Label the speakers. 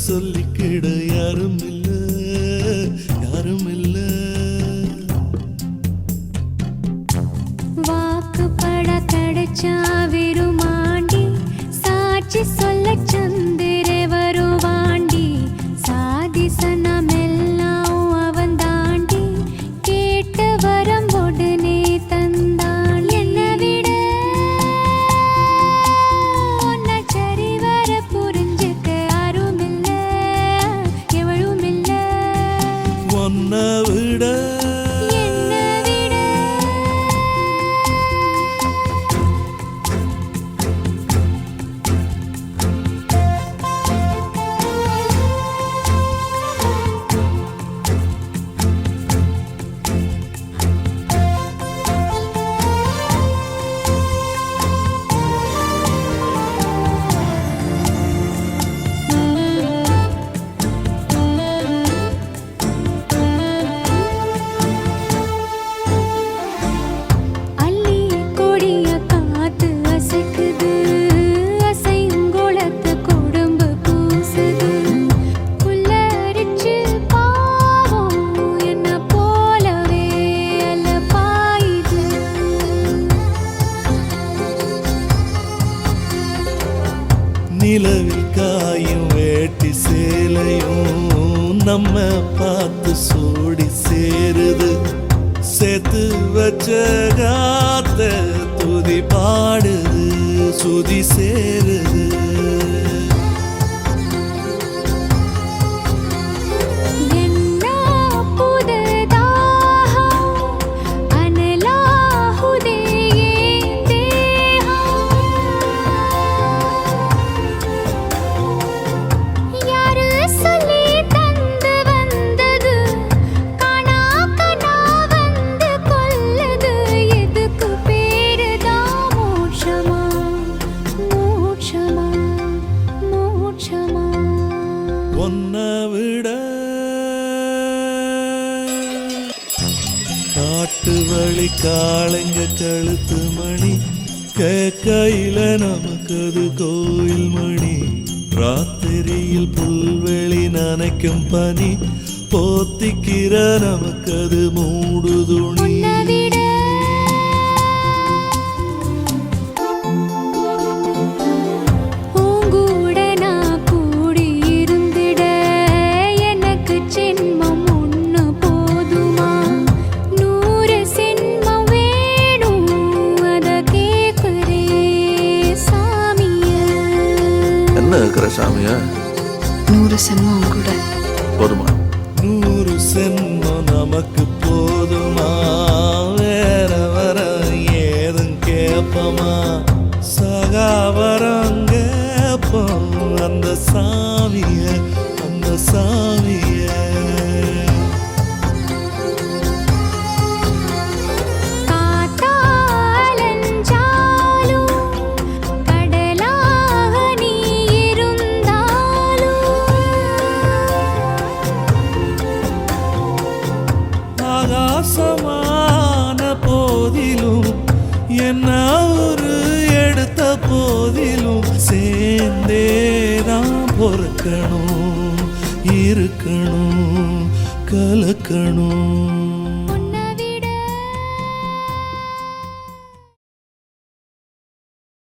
Speaker 1: சொல்லிக்கிட யாரும் இல்ல யாரும் இல்ல.
Speaker 2: வாக்குப்பட கிடைச்சா விருமாண்டி சாட்சி சொல்ல சந்திர வருவாண்டி சாதி சனமெல்லாம் அவன் தாண்டி கேட்டு வரம் உடனே தந்தான். என்னை விட உன்னை சரிவர புரிஞ்சுக்க யாரும் இல்ல எவளும் இல்ல.
Speaker 1: உன்னை விட நிலவில் காயும் வேட்டி சேலையும் நம்ம பார்த்து சூடி சேருது. சேர்த்து வச்ச காத்த துதி பாடுது சுதி சேருது. உன்னை விட காட்டு வழி காளைங்க கழுத்து மணி கேக்கையில நமக்கு அது கோயில் மணி. ராத்திரியில் புல்வெளி நனைக்கும் பனி போத்திக்கிற நமக்கு அது மூடு துணி. சாமியா
Speaker 3: 100 சென்மம் கூட
Speaker 1: போதுமா? 100 சென்மம் நமக்கு போதுமா? வேற வர ஏதும் கேப்பமா? சகாவரம் கேப்போம் அந்த சாமிய அந்த சாமிய. ஆகாசமான போதிலும் என்ன ஒரு எடுத்த போதிலும் சேர்ந்தேதான் பொறுக்கணும் இருக்கணும் கலக்கணும்.